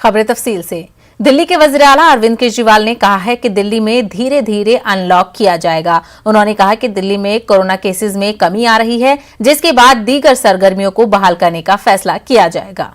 खबरें तफसील से। दिल्ली के वज़ीर आला अरविंद केजरीवाल ने कहा है कि दिल्ली में धीरे धीरे अनलॉक किया जाएगा। उन्होंने कहा कि दिल्ली में कोरोना केसेस में कमी आ रही है, जिसके बाद दीगर सरगर्मियों को बहाल करने का फैसला किया जाएगा।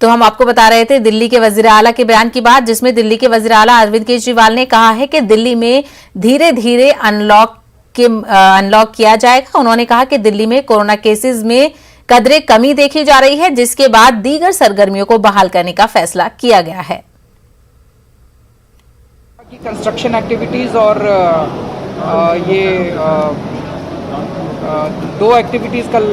तो हम आपको बता रहे थे दिल्ली के वज़ीर आला के बयान की बात, जिसमें दिल्ली के वज़ीर आला अरविंद केजरीवाल ने कहा है कि दिल्ली में धीरे धीरे अनलॉक किया जाएगा। उन्होंने कहा कि दिल्ली में कोरोना केसेस में कदरे कमी देखी जा रही है, जिसके बाद दीगर सरगर्मियों को बहाल करने का फैसला किया गया है। कंस्ट्रक्शन एक्टिविटीज और ये दो एक्टिविटीज कल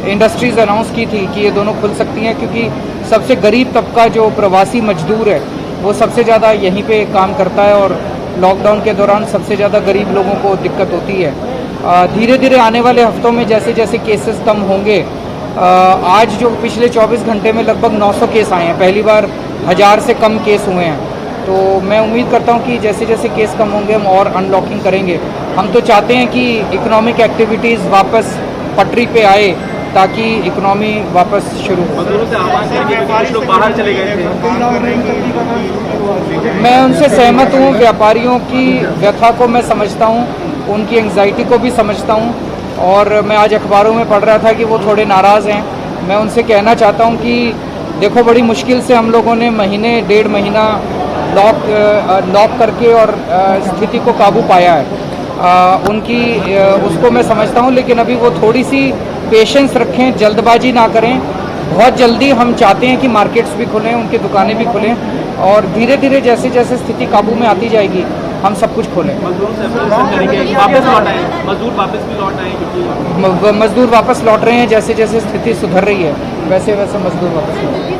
इंडस्ट्रीज अनाउंस की थी कि ये दोनों खुल सकती हैं, क्योंकि सबसे गरीब तबका जो प्रवासी मजदूर है वो सबसे ज़्यादा यहीं पे काम करता है और लॉकडाउन के दौरान सबसे ज़्यादा गरीब लोगों को दिक्कत होती है। धीरे धीरे आने वाले हफ्तों में जैसे जैसे केसेस कम होंगे, आज जो पिछले 24 घंटे में लगभग 900 केस आए हैं, पहली बार 1000 से कम केस हुए हैं। तो मैं उम्मीद करता हूं कि जैसे जैसे केस कम होंगे हम और अनलॉकिंग करेंगे। हम तो चाहते हैं कि इकोनॉमिक एक्टिविटीज़ वापस पटरी पे आए ताकि इकोनॉमी वापस शुरू हो। बाहर चले गए थे, मैं उनसे सहमत हूँ। व्यापारियों की व्यथा को मैं समझता हूँ, उनकी एंग्जाइटी को भी समझता हूँ, और मैं आज अखबारों में पढ़ रहा था कि वो थोड़े नाराज़ हैं। मैं उनसे कहना चाहता हूँ कि देखो, बड़ी मुश्किल से हम लोगों ने महीने डेढ़ महीना लॉक करके और स्थिति को काबू पाया है। उसको मैं समझता हूँ, लेकिन अभी वो थोड़ी सी पेशेंस रखें, जल्दबाजी ना करें। बहुत जल्दी हम चाहते हैं कि मार्केट्स भी खुलें, उनकी दुकानें भी खुलें, और धीरे धीरे जैसे जैसे स्थिति काबू में आती जाएगी हम सब कुछ खोलें। मजदूर वापस लौट रहे हैं, जैसे जैसे स्थिति सुधर रही है वैसे वैसे मजदूर वापस लौट रहे हैं।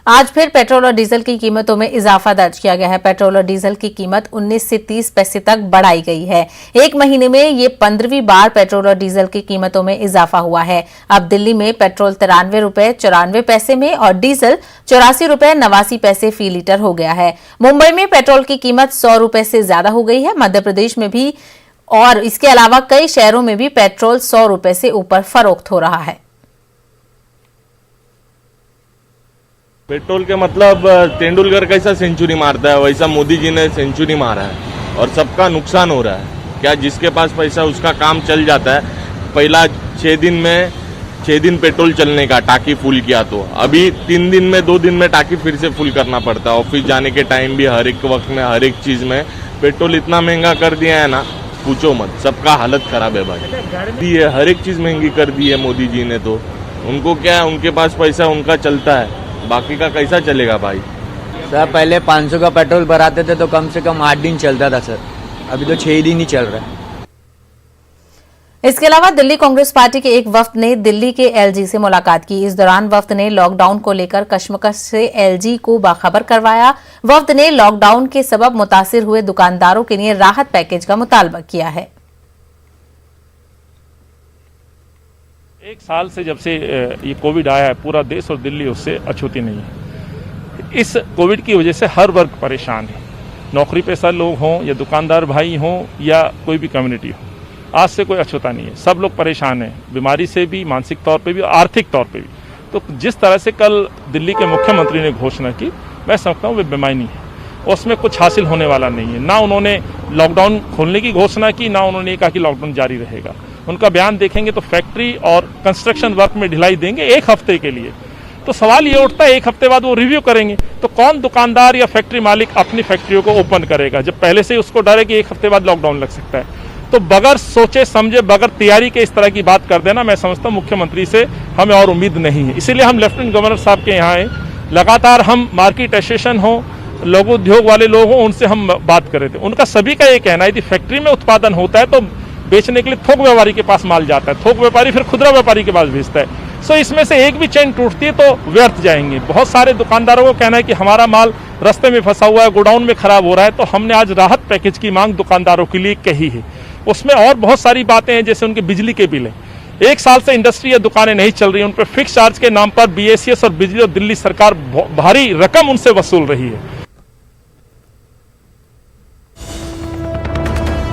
आज फिर पेट्रोल और डीजल की कीमतों में इजाफा दर्ज किया गया है। पेट्रोल और डीजल की कीमत 19 से 30 पैसे तक बढ़ाई गई है। एक महीने में ये 15वीं बार पेट्रोल और डीजल की कीमतों में इजाफा हुआ है। अब दिल्ली में पेट्रोल 93 रुपए 94 पैसे में और डीजल 84 रुपए 89 पैसे फी लीटर हो गया है। मुंबई में पेट्रोल की कीमत 100 रुपए से ज्यादा हो गई है। मध्य प्रदेश में भी और इसके अलावा कई शहरों में भी पेट्रोल 100 रुपए से ऊपर फरोख्त हो रहा है। पेट्रोल के मतलब तेंदुलकर कैसा सेंचुरी मारता है, वैसा मोदी जी ने सेंचुरी मारा है और सबका नुकसान हो रहा है। क्या जिसके पास पैसा उसका काम चल जाता है। पहला 6 दिन पेट्रोल चलने का टाकी फुल किया, तो अभी 3 दिन में 2 दिन में टाकी फिर से फुल करना पड़ता है। ऑफिस जाने के टाइम भी हर एक वक्त में हर एक चीज में पेट्रोल इतना महंगा कर दिया है ना, पूछो मत। सबका हालत खराब है भाई। ये हर एक चीज महंगी कर दी है मोदी जी ने। तो उनको क्या है, उनके पास पैसा उनका चलता है, बाकी का कैसा चलेगा भाई। सर पहले 500 का पेट्रोल भराते थे तो कम से कम 8 दिन चलता था सर, अभी तो 6 दिन ही चल रहा है। इसके अलावा दिल्ली कांग्रेस पार्टी के एक वफ्द ने दिल्ली के एलजी से मुलाकात की। इस दौरान वफ्द ने लॉकडाउन को लेकर कशमकश से एलजी को बाखबर करवाया। वफ्द ने लॉकडाउन के सबब मुतासिर हुए दुकानदारों के लिए राहत पैकेज का मुतालबा किया है। एक साल से जब से ये कोविड आया है, पूरा देश और दिल्ली उससे अछूती नहीं है। इस कोविड की वजह से हर वर्ग परेशान है, नौकरी पेशा लोग हों या दुकानदार भाई हों या कोई भी कम्युनिटी हो। आज से कोई अछूता नहीं है, सब लोग परेशान हैं, बीमारी से भी, मानसिक तौर पे भी, आर्थिक तौर पे भी। तो जिस तरह से कल दिल्ली के मुख्यमंत्री ने घोषणा की, मैं समझता हूँ वे बेमानी है, उसमें कुछ हासिल होने वाला नहीं है। ना उन्होंने लॉकडाउन खोलने की घोषणा की, ना उन्होंने कहा कि लॉकडाउन जारी रहेगा। उनका बयान देखेंगे तो फैक्ट्री और कंस्ट्रक्शन वर्क में ढिलाई देंगे 1 हफ्ते के लिए। तो सवाल ये उठता है 1 हफ्ते बाद वो रिव्यू करेंगे, तो कौन दुकानदार या फैक्ट्री मालिक अपनी फैक्ट्रियों को ओपन करेगा, जब पहले से ही उसको डर है कि 1 हफ्ते बाद लॉकडाउन लग सकता है। तो बगैर सोचे समझे, बगैर तैयारी के इस तरह की बात कर देना, मैं समझता हूँ मुख्यमंत्री से हमें और उम्मीद नहीं है। इसीलिए हम लेफ्टिनेंट गवर्नर साहब के यहाँ आए, लगातार हम मार्केट एसोसिएशन हो, लघु उद्योग वाले लोग हों, उनसे हम बात कर रहे थे। उनका सभी का ये कहना है कि फैक्ट्री में उत्पादन होता है तो बेचने के लिए थोक व्यापारी के पास माल जाता है, थोक व्यापारी फिर खुदरा व्यापारी के पास भेजता है। सो इसमें से एक भी चेन टूटती है तो व्यर्थ जाएंगे। बहुत सारे दुकानदारों को कहना है कि हमारा माल रास्ते में फंसा हुआ है, गोडाउन में खराब हो रहा है। तो हमने आज राहत पैकेज की मांग दुकानदारों के लिए कही है। उसमें और बहुत सारी बातें हैं, जैसे उनके बिजली के बिल हैं। 1 साल से इंडस्ट्री या दुकानें नहीं चल रही, उन पर फिक्स चार्ज के नाम पर बीएसईएस और बिजली और दिल्ली सरकार भारी रकम उनसे वसूल रही है।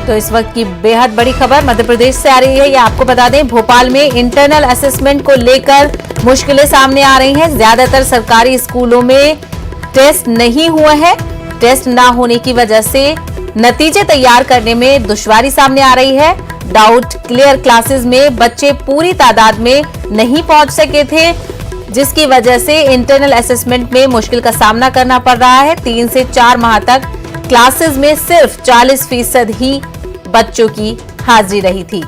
तो इस वक्त की बेहद बड़ी खबर मध्य प्रदेश से आ रही है। ये आपको बता दें, भोपाल में इंटरनल असेसमेंट को लेकर मुश्किलें सामने आ रही हैं। ज्यादातर सरकारी स्कूलों में टेस्ट नहीं हुए हैं। टेस्ट ना होने की वजह से नतीजे तैयार करने में दुश्वारी सामने आ रही है। डाउट क्लियर क्लासेस में बच्चे पूरी तादाद में नहीं पहुंच सके थे, जिसकी वजह से इंटरनल असेसमेंट में मुश्किल का सामना करना पड़ रहा है। 3 से 4 माह तक क्लासेस में सिर्फ 40% ही बच्चों की हाजिरी रही थी।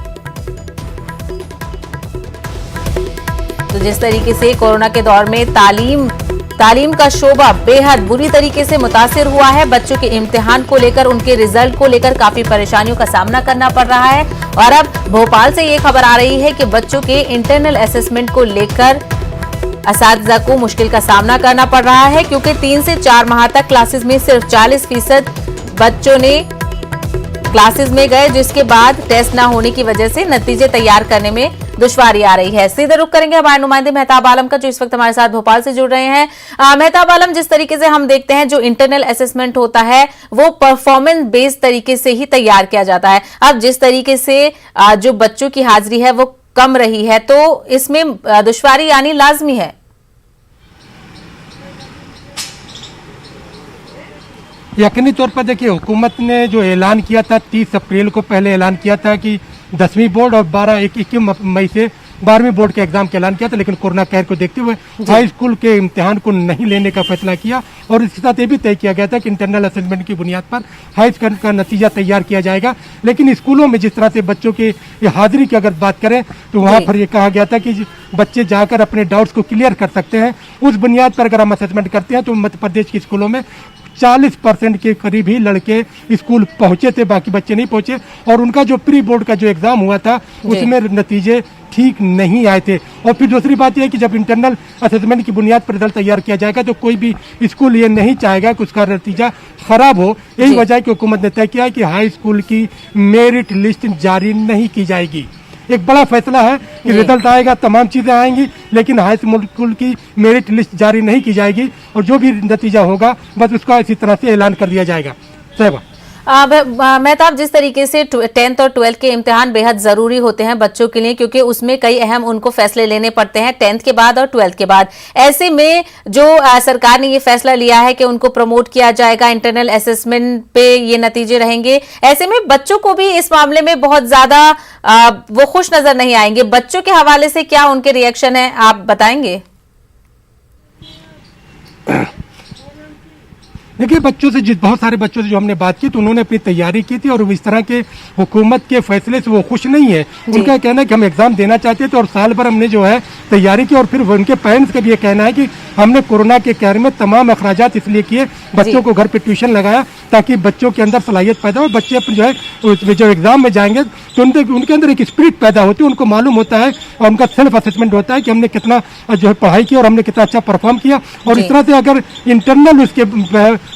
तो जिस तरीके से कोरोना के दौर में तालीम का शोबा बेहद बुरी तरीके से मुतासिर हुआ है, बच्चों के इम्तिहान को लेकर, उनके रिजल्ट को लेकर काफी परेशानियों का सामना करना पड़ रहा है। और अब भोपाल से ये खबर आ रही है कि बच्चों के इंटरनल असेसमेंट को लेकर असातिज़ा को मुश्किल का सामना करना पड़ रहा है, क्योंकि 3 से 4 माह तक क्लासेस में सिर्फ 40% बच्चों ने क्लासेस में गए, जिसके बाद टेस्ट ना होने की वजह से नतीजे तैयार करने में दुश्वारी आ रही है। सीधे रुख करेंगे हमारे नुमाइंदे मेहताब आलम का, जो इस वक्त हमारे साथ भोपाल से जुड़ रहे हैं। मेहताब आलम, जिस तरीके से हम देखते हैं जो इंटरनल असेसमेंट होता है वो परफॉर्मेंस बेस्ड तरीके से ही तैयार किया जाता है। अब जिस तरीके से जो बच्चों की हाजिरी है वो कम रही है, तो इसमें दुश्वारी आनी लाजमी है। यकीनी तौर पर देखिए, हुकूमत ने जो ऐलान किया था 30 अप्रैल को पहले ऐलान किया था कि 10वीं बोर्ड और 21 मई से 12वीं बोर्ड के एग्जाम का ऐलान किया था, लेकिन कोरोना कहर को देखते हुए हाई स्कूल के इम्तिहान को नहीं लेने का फैसला किया। और इसके साथ ये भी तय किया गया था कि इंटरनल असेसमेंट की बुनियाद पर हाई स्कूल का नतीजा तैयार किया जाएगा। लेकिन स्कूलों में जिस तरह से बच्चों की हाजिरी की अगर बात करें तो वहाँ पर ये कहा गया था कि बच्चे जाकर अपने डाउट्स को क्लियर कर सकते हैं। उस बुनियाद पर अगर हम असेसमेंट करते हैं तो मध्य प्रदेश के स्कूलों में 40% के करीब ही लड़के स्कूल पहुंचे थे, बाकी बच्चे नहीं पहुंचे। और उनका जो प्री बोर्ड का जो एग्जाम हुआ था उसमें नतीजे ठीक नहीं आए थे। और फिर दूसरी बात यह है कि जब इंटरनल असेसमेंट की बुनियाद पर रिजल्ट तैयार किया जाएगा तो कोई भी स्कूल ये नहीं चाहेगा कि उसका नतीजा खराब हो। यही वजह है कि हुकूमत ने तय किया है कि हाई स्कूल की मेरिट लिस्ट जारी नहीं की जाएगी। एक बड़ा फैसला है कि रिजल्ट आएगा, तमाम चीजें आएंगी, लेकिन हाई स्कूल की मेरिट लिस्ट जारी नहीं की जाएगी। और जो भी नतीजा होगा बस उसका इसी तरह से ऐलान कर दिया जाएगा। सहबा मेहताब, जिस तरीके से 10th और 12th के इम्तिहान बेहद जरूरी होते हैं बच्चों के लिए, क्योंकि उसमें कई अहम उनको फैसले लेने पड़ते हैं 10th के बाद और 12th के बाद। ऐसे में जो सरकार ने ये फैसला लिया है कि उनको प्रमोट किया जाएगा, इंटरनल असेसमेंट पे ये नतीजे रहेंगे, ऐसे में बच्चों को भी इस मामले में बहुत ज्यादा वो खुश नजर नहीं आएंगे। बच्चों के हवाले से क्या उनके रिएक्शन है, आप बताएंगे? देखिए, बच्चों से बहुत सारे बच्चों से जो हमने बात की तो उन्होंने अपनी तैयारी की थी और इस तरह के हुकूमत के फैसले से वो खुश नहीं है। उनका कहना है कि हम एग्जाम देना चाहते थे और साल भर हमने जो है तैयारी की। और फिर उनके पेरेंट्स का भी ये कहना है कि हमने कोरोना के कहर में तमाम अखराजात इसलिए किए, बच्चों को घर पे ट्यूशन लगाया ताकि बच्चों के अंदर सलाहियत पैदा हो। बच्चे जो है जो एग्जाम में जाएंगे तो उनके अंदर एक स्पिरिट पैदा होती है, उनको मालूम होता है और उनका सेल्फ असेसमेंट होता है कि हमने कितना जो है पढ़ाई की और हमने कितना अच्छा परफॉर्म किया। और इस तरह से अगर इंटरनल उसके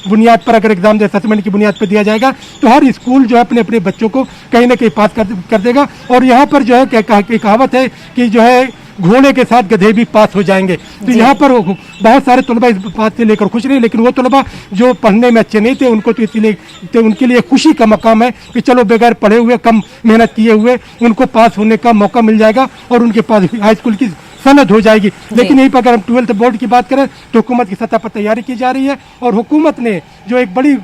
बुनियाद पर अगर एग्जाम असेसमेंट की बुनियाद पर दिया जाएगा तो हर स्कूल जो है अपने अपने बच्चों को कहीं ना कहीं पास कर देगा। और यहाँ पर जो है कहावत है कि जो है घोड़े के साथ गधे भी पास हो जाएंगे। तो यहाँ पर बहुत सारे तलबा इस बात से लेकर खुश नहीं, लेकिन वो तलबा जो पढ़ने में अच्छे नहीं थे उनको तो इसलिए तो उनके लिए खुशी का मकाम है कि चलो बगैर पढ़े हुए, कम मेहनत किए हुए उनको पास होने का मौका मिल जाएगा और उनके पास हाई स्कूल की सनद हो जाएगी। लेकिन यहीं पर अगर हम 12th बोर्ड की बात करें तो हुकूमत की सतह पर तैयारी की जा रही है और हुकूमत ने जो एक बड़ी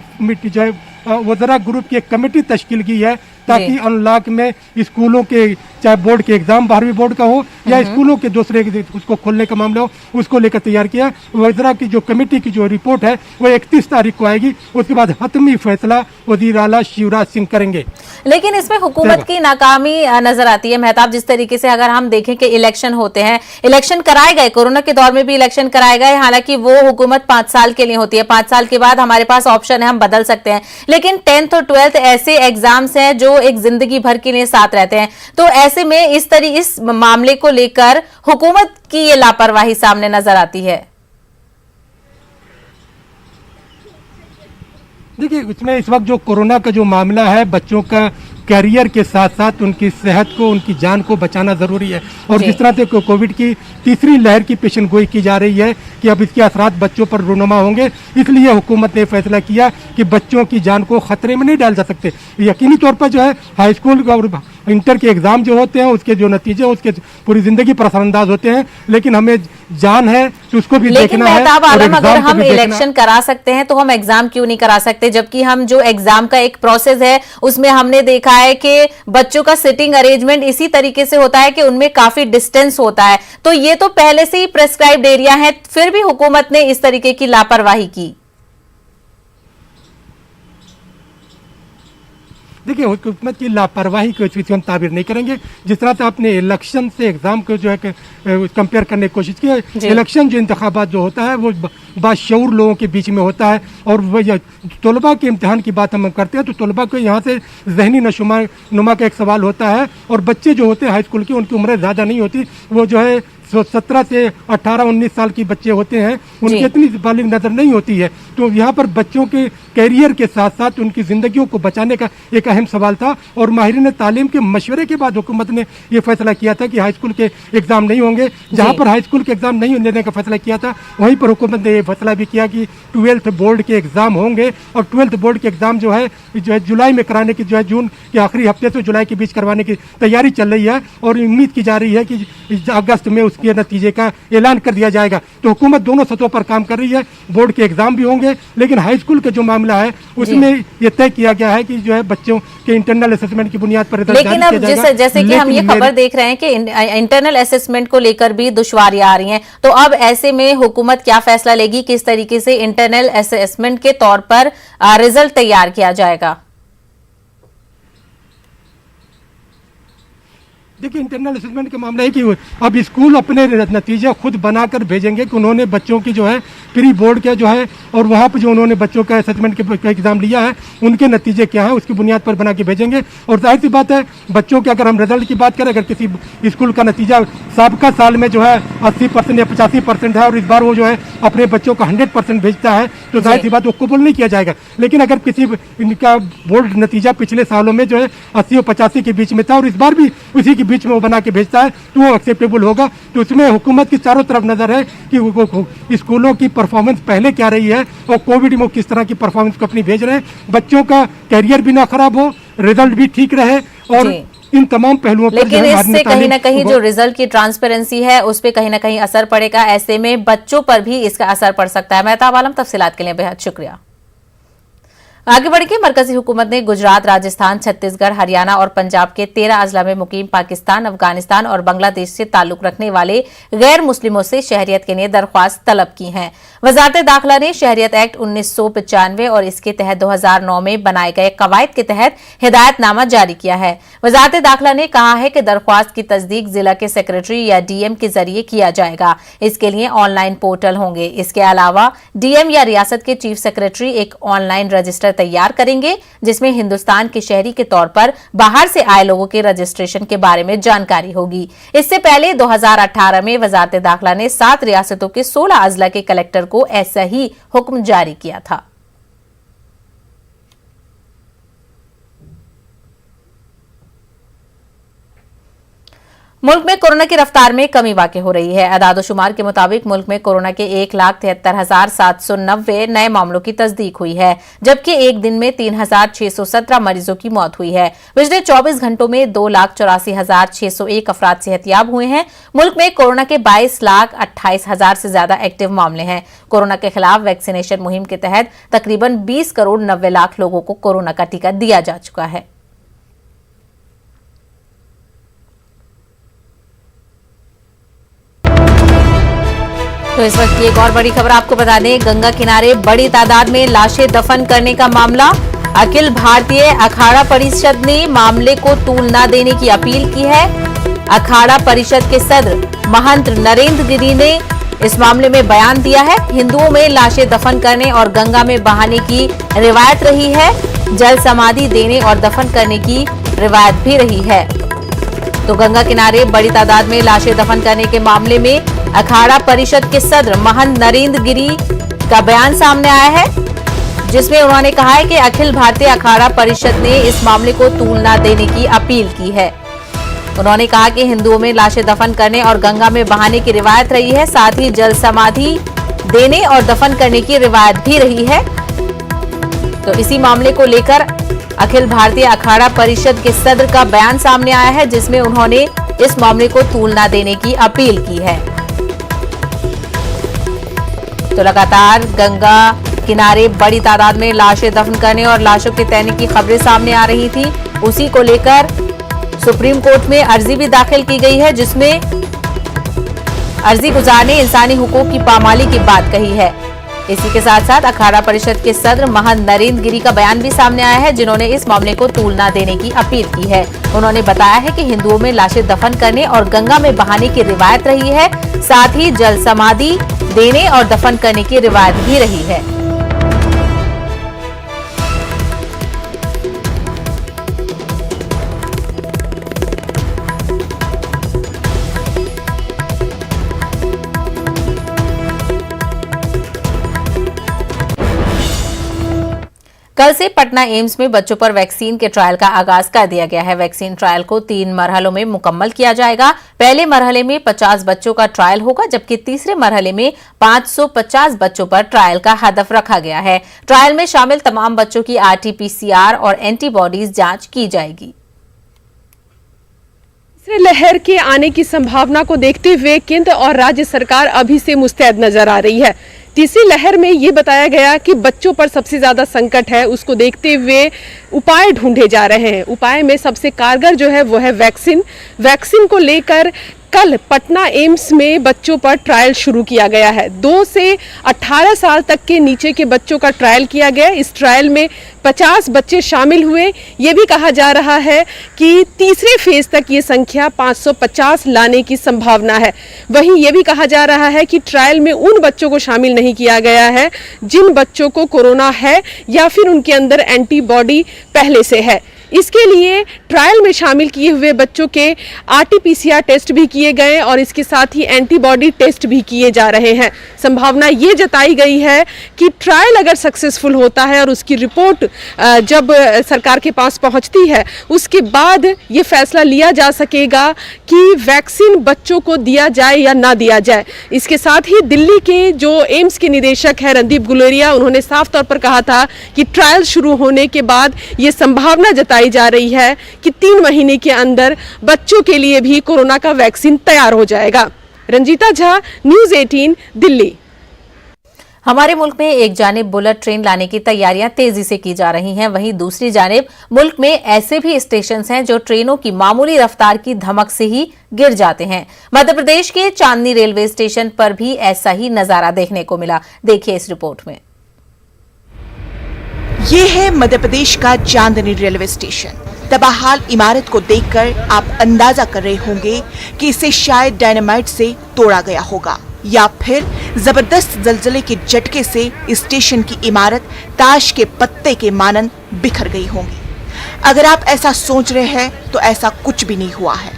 जो है वज़रा ग्रुप की एक कमेटी तश्कील की है ताकि अनलॉक में स्कूलों के चाहे बोर्ड के एग्जाम 12वीं बोर्ड का हो या स्कूलों के दूसरे उसको खोलने का मामला हो, उसको लेकर तैयार किया। वज़रा की जो कमेटी की जो रिपोर्ट है वो 31 तारीख को आएगी। उसके बाद हतमी फैसला वज़ीर आला शिवराज सिंह करेंगे। लेकिन इसमें हुकूमत की नाकामी नजर आती है मेहताब। जिस तरीके से अगर हम देखें कि इलेक्शन होते हैं, इलेक्शन कराए गए, कोरोना के दौर में भी इलेक्शन कराए गए, हालांकि वो हुकूमत 5 साल के लिए होती है, 5 साल के बाद हमारे पास ऑप्शन है, हम बदल सकते हैं। लेकिन 10th और 12th ऐसे एग्जाम्स हैं जो एक जिंदगी भर के लिए साथ रहते हैं। तो ऐसे में इस मामले को लेकर हुकूमत की ये लापरवाही सामने नजर आती है। देखिए, इसमें इस वक्त जो कोरोना का जो मामला है, बच्चों का कैरियर के साथ साथ उनकी सेहत को, उनकी जान को बचाना जरूरी है। और जिस तरह से कोविड की तीसरी लहर की पेशन गोई की जा रही है कि अब इसके असरात बच्चों पर रूनुमा होंगे, इसलिए हुकूमत ने फैसला किया कि बच्चों की जान को खतरे में नहीं डाल जा सकते। यकीनी तौर पर जो है हाई स्कूल और इंटर के एग्जाम जो होते हैं उसके जो नतीजे उसके पूरी जिंदगी पर असरअंदाज होते हैं, लेकिन हमें जान है तो उसको भी लेकिन देखना है। मेहताब और आलम, अगर एग्जाम को हम भी देखना है। इलेक्शन करा सकते हैं तो हम एग्जाम क्यों नहीं करा सकते, जबकि हम जो एग्जाम का एक प्रोसेस है उसमें हमने देखा है कि बच्चों का सिटिंग अरेंजमेंट इसी तरीके से होता है कि उनमें काफी डिस्टेंस होता है। तो ये तो पहले से ही प्रेस्क्राइब्ड एरिया है, फिर भी हुकूमत ने इस तरीके की लापरवाही की। देखिए, हुकूमत की लापरवाही को इसकी हम ताबीर नहीं करेंगे। जिस तरह से आपने इलेक्शन से एग्जाम को जो है कंपेयर करने की कोशिश की है, इलेक्शन जो इंतखाबात जो होता है वो बाशऊर लोगों के बीच में होता है। और वह तलबा के इम्तिहान की बात हम करते हैं तो तलबा को यहाँ से जहनी नशुमा का एक सवाल होता है। और बच्चे जो होते हैं हाई स्कूल की, उनकी उम्र ज़्यादा नहीं होती, वो जो है 17 से 18-19 साल की बच्चे होते हैं, उनकी इतनी बालिग नजर नहीं होती है। तो यहाँ पर बच्चों के कैरियर के साथ साथ उनकी जिंदगियों को बचाने का एक अहम सवाल था। और माहिरीन तालीम के मशवरे के बाद हुकूमत ने यह फैसला किया था कि हाई स्कूल के एग्जाम नहीं होंगे। जहाँ पर हाई स्कूल के एग्जाम नहीं लेने का फैसला किया था, वहीं पर हुकूमत ने यह फैसला भी किया कि 12th बोर्ड के एग्जाम होंगे। और 12th बोर्ड के एग्जाम जो है जुलाई में कराने की, जो है जून के आखिरी हफ्ते से जुलाई के बीच करवाने की तैयारी चल रही है। और उम्मीद की जा रही है कि अगस्त में के नतीजे का ऐलान कर दिया जाएगा। तो हुकूमत दोनों सतहों पर काम कर रही है। बोर्ड के एग्जाम भी होंगे, लेकिन हाई स्कूल का जो मामला है उसमें यह तय किया गया है कि जो है बच्चों के इंटरनल असेसमेंट की बुनियाद पर रिजल्ट लेकिन अब जैसे कि हम ये खबर देख रहे हैं कि इंटरनल असेसमेंट को लेकर भी दुश्वारियां आ रही हैं, तो अब ऐसे में हुकूमत क्या फैसला लेगी, किस तरीके से इंटरनल असेसमेंट के तौर पर रिजल्ट तैयार किया जाएगा? देखिए, इंटरनल असेसमेंट का मामला है कि अब स्कूल अपने नतीजे खुद बनाकर भेजेंगे कि उन्होंने बच्चों की जो है प्री बोर्ड के जो है और वहाँ पर जो उन्होंने बच्चों का असेसमेंट का एग्जाम लिया है उनके नतीजे क्या है, उसकी बुनियाद पर बना के भेजेंगे। और जाहिर सी बात है, बच्चों के अगर हम रिजल्ट की बात करें, अगर किसी स्कूल का नतीजा साबिका साल में जो है 80% या 85% है और इस बार वो जो है अपने बच्चों का 100% भेजता है, तो जाहिर सी बात वो कबूल नहीं किया जाएगा। लेकिन अगर किसी इनका बोर्ड नतीजा पिछले सालों में जो है 80 और 85 के बीच में था और इस बार भी उसी के बीच में वो बना के भेजता है, तो वो एक्सेप्टेबल होगा। तो उसमें हुकूमत की चारों तरफ नजर है कि स्कूलों की परफॉर्मेंस पहले क्या रही है और कोविड में किस तरह की परफॉर्मेंस को अपनी भेज रहे हैं। बच्चों का कैरियर भी ना खराब हो, रिजल्ट भी ठीक रहे और इन तमाम पहलुओं पर। लेकिन इससे कहीं ना कहीं जो रिजल्ट की ट्रांसपेरेंसी है उस पर कहीं ना कहीं असर पड़ेगा। ऐसे में बच्चों पर भी इसका असर पड़ सकता है। मेहताब आलम, तफसीलात के लिए बेहद शुक्रिया। आगे बढ़ के मरकजी हुकूमत ने गुजरात, राजस्थान, छत्तीसगढ़, हरियाणा और पंजाब के 13 अजला में मुकीम पाकिस्तान, अफगानिस्तान और बांग्लादेश से ताल्लुक रखने वाले गैर मुस्लिमों से शहरियत के लिए दरख्वास्त तलब की है। वजारत दाखिला ने शहरियत एक्ट 1995 और इसके तहत 2009 में बनाए गए कवायद के तहत हिदायतनामा जारी किया है। वजारत दाखिला ने कहा है कि दरख्वास्त की तस्दीक जिला के सेक्रेटरी या डीएम के जरिए किया जाएगा। इसके लिए ऑनलाइन पोर्टल होंगे। इसके अलावा डीएम या रियासत के चीफ सेक्रेटरी एक ऑनलाइन रजिस्टर तैयार करेंगे जिसमें हिंदुस्तान के शहरी के तौर पर बाहर से आए लोगों के रजिस्ट्रेशन के बारे में जानकारी होगी। इससे पहले 2018 में वजारत दाखिला ने 7 रियासतों के 16 अजला के कलेक्टर को ऐसा ही हुक्म जारी किया था। मुल्क में कोरोना की रफ्तार में कमी वाक़ई हो रही है। अदाद-ओ-शुमार के मुताबिक मुल्क में कोरोना के 1,73,790 नए मामलों की तस्दीक हुई है, जबकि एक दिन में 3,617 मरीजों की मौत हुई है। पिछले 24 घंटों में 2,84,601 अफराद सेहतियाब हुए हैं। मुल्क में कोरोना के 22,28,000 से ज्यादा एक्टिव मामले हैं। कोरोना के खिलाफ वैक्सीनेशन मुहिम के तहत तकरीबन 20 करोड़ 90 लाख लोगों को कोरोना का टीका दिया जा चुका है। तो इस वक्त की एक और बड़ी खबर आपको बता दें, गंगा किनारे बड़ी तादाद में लाशें दफन करने का मामला। अखिल भारतीय अखाड़ा परिषद ने मामले को तूल न देने की अपील की है। अखाड़ा परिषद के सदर महंत नरेंद्र गिरी ने इस मामले में बयान दिया है। हिंदुओं में लाशें दफन करने और गंगा में बहाने की रिवायत रही है। जल समाधि देने और दफन करने की रिवायत भी रही है। तो गंगा किनारे बड़ी तादाद में लाशें दफन करने के मामले में अखाड़ा परिषद के सदर महंत नरेंद्र गिरी का बयान सामने आया है। जिसमें उन्होंने कहा है कि अखिल भारतीय अखाड़ा परिषद ने इस मामले को तूल न देने की अपील की है। उन्होंने कहा कि हिंदुओं में लाशें दफन करने और गंगा में बहाने की रिवायत रही है, साथ ही जल समाधि देने और दफन करने की रिवायत भी रही है। तो इसी मामले को लेकर अखिल भारतीय अखाड़ा परिषद के सदर का बयान सामने आया है, जिसमें उन्होंने इस मामले को तूल न देने की अपील की है। तो लगातार गंगा किनारे बड़ी तादाद में लाशें दफन करने और लाशों के तैरने की खबरें सामने आ रही थी। उसी को लेकर सुप्रीम कोर्ट में अर्जी भी दाखिल की गई है, जिसमें अर्जीगुजार ने इंसानी हुकूक की पामाली की बात कही है। इसी के साथ साथ अखाड़ा परिषद के सदर महंत नरेंद्र गिरी का बयान भी सामने आया है, जिन्होंने इस मामले को तूल न देने की अपील की है। उन्होंने बताया है कि हिंदुओं में लाशें दफन करने और गंगा में बहाने की रिवायत रही है, साथ ही जल समाधि देने और दफन करने की रिवायत भी रही है। कल से पटना एम्स में बच्चों पर वैक्सीन के ट्रायल का आगाज कर दिया गया है। वैक्सीन ट्रायल को 3 मरहलों में मुकम्मल किया जाएगा। पहले मरहले में 50 बच्चों का ट्रायल होगा, जबकि तीसरे मरहले में 550 बच्चों पर ट्रायल का हदफ रखा गया है। ट्रायल में शामिल तमाम बच्चों की RT-PCR और एंटीबॉडीज जांच की जाएगी। तीसरी लहर के आने की संभावना को देखते हुए केंद्र और राज्य सरकार अभी से मुस्तैद नजर आ रही है। तीसरी लहर में ये बताया गया कि बच्चों पर सबसे ज्यादा संकट है, उसको देखते हुए उपाय ढूंढे जा रहे हैं। उपाय में सबसे कारगर जो है वो है वैक्सीन। वैक्सीन को लेकर कल पटना एम्स में बच्चों पर ट्रायल शुरू किया गया है। 2 से 18 साल तक के नीचे के बच्चों का ट्रायल किया गया। इस ट्रायल में 50 बच्चे शामिल हुए। ये भी कहा जा रहा है कि तीसरे फेज तक ये संख्या 550 लाने की संभावना है। वहीं ये भी कहा जा रहा है कि ट्रायल में उन बच्चों को शामिल नहीं किया गया है जिन बच्चों को कोरोना है या फिर उनके अंदर एंटीबॉडी पहले से है। इसके लिए ट्रायल में शामिल किए हुए बच्चों के RT-PCR टेस्ट भी किए गए और इसके साथ ही एंटीबॉडी टेस्ट भी किए जा रहे हैं। संभावना ये जताई गई है कि ट्रायल अगर सक्सेसफुल होता है और उसकी रिपोर्ट जब सरकार के पास पहुंचती है, उसके बाद ये फैसला लिया जा सकेगा कि वैक्सीन बच्चों को दिया जाए या ना दिया जाए। इसके साथ ही दिल्ली के जो एम्स के निदेशक है रणदीप गुलेरिया, उन्होंने साफ तौर पर कहा था कि ट्रायल शुरू होने के बाद ये संभावना जताई जा रही है कि 3 महीने के अंदर बच्चों के लिए भी कोरोना का वैक्सीन तैयार हो जाएगा। रंजीता झा, न्यूज़ 18, दिल्ली। हमारे मुल्क में एक जानिब बुलेट ट्रेन लाने की तैयारियां तेजी से की जा रही हैं, वहीं दूसरी जानिब मुल्क में ऐसे भी स्टेशन हैं जो ट्रेनों की मामूली रफ्तार की धमक से ही गिर जाते हैं। मध्य प्रदेश के चांदनी रेलवे स्टेशन पर भी ऐसा ही नजारा देखने को मिला। देखिए इस रिपोर्ट में। ये है मध्य प्रदेश का चांदनी रेलवे स्टेशन। तबाहाल इमारत को देखकर आप अंदाजा कर रहे होंगे कि इसे शायद डायनामाइट से तोड़ा गया होगा या फिर जबरदस्त जलजले के झटके से स्टेशन की इमारत ताश के पत्ते के मानन बिखर गई होंगी। अगर आप ऐसा सोच रहे हैं तो ऐसा कुछ भी नहीं हुआ है,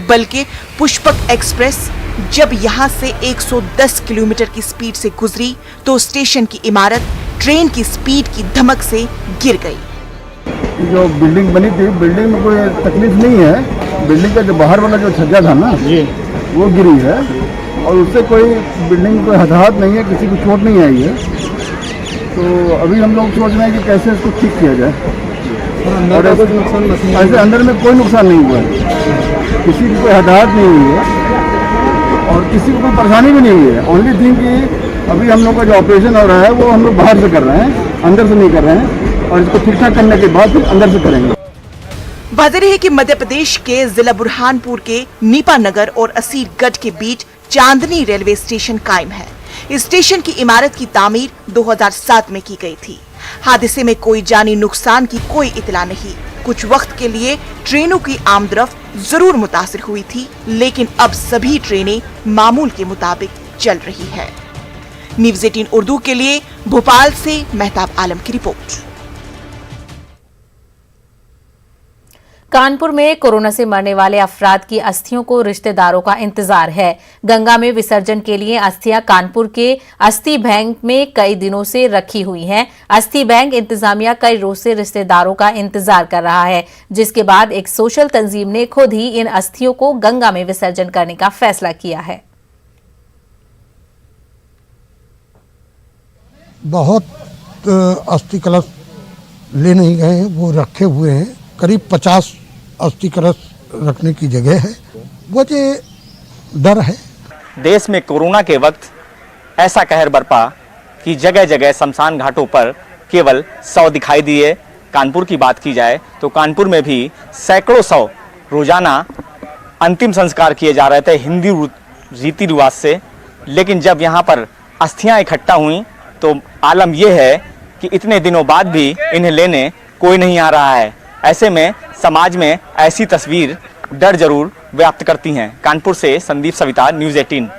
बल्कि पुष्पक एक्सप्रेस जब यहाँ से 110 किलोमीटर की स्पीड से गुजरी तो स्टेशन की इमारत ट्रेन की स्पीड की धमक से गिर गई। जो बिल्डिंग बनी थी, बिल्डिंग में कोई तकलीफ नहीं है। बिल्डिंग का जो बाहर वाला जो छज्जा था ना, वो गिरी है और उससे कोई बिल्डिंग को हताहत नहीं है, किसी को चोट नहीं आई है। तो अभी हम लोग सोच रहे हैं कि कैसे इसको ठीक किया जाए। और ऐसे अंदर में कोई नुकसान नहीं हुआ है, किसी की कोई हताहत नहीं हुई है और किसी को कोई परेशानी भी नहीं हुई है। ओनली थिंग कि अभी हम लोग का जो ऑपरेशन हो रहा है वो हम लोग बाहर से कर रहे हैं, अंदर से नहीं कर रहे हैं और इसको ठीक ठाक करने के बाद फिर अंदर से करेंगे। वाज़ेह है कि मध्य प्रदेश के जिला बुरहानपुर के नीपा नगर और असीरगढ़ के बीच चांदनी रेलवे स्टेशन कायम है। इस स्टेशन की इमारत की तामीर 2007 में की गई थी। हादसे में कोई जानी नुकसान की कोई इतला नहीं। कुछ वक्त के लिए ट्रेनों की आमदरफ्त जरूर मुतासिर हुई थी, लेकिन अब सभी ट्रेनें मामूल के मुताबिक चल रही है। न्यूज़ 18 उर्दू के लिए भोपाल से मेहताब आलम की रिपोर्ट। कानपुर में कोरोना से मरने वाले अफराद की अस्थियों को रिश्तेदारों का इंतजार है। गंगा में विसर्जन के लिए अस्थियां कानपुर के अस्थि बैंक में कई दिनों से रखी हुई हैं। अस्थि बैंक इंतजामिया कई रोज से रिश्तेदारों का इंतजार कर रहा है, जिसके बाद एक सोशल तंजीम ने खुद ही इन अस्थियों को गंगा में विसर्जन करने का फैसला किया है। बहुत अस्थि कलश ले नहीं गए हैं, वो रखे हुए हैं। करीब 50 अस्थि कलश रखने की जगह है। वजह डर है। देश में कोरोना के वक्त ऐसा कहर बरपा कि जगह जगह शमशान घाटों पर केवल 100 दिखाई दिए। कानपुर की बात की जाए तो कानपुर में भी सैकड़ों 100 रोजाना अंतिम संस्कार किए जा रहे थे हिंदू रीति रिवाज से। लेकिन जब यहाँ पर अस्थियां इकट्ठा हुई तो आलम यह है कि इतने दिनों बाद भी इन्हें लेने कोई नहीं आ रहा है। ऐसे में समाज में ऐसी तस्वीर डर जरूर व्याप्त करती हैं। कानपुर से संदीप सविता, न्यूज़ 18।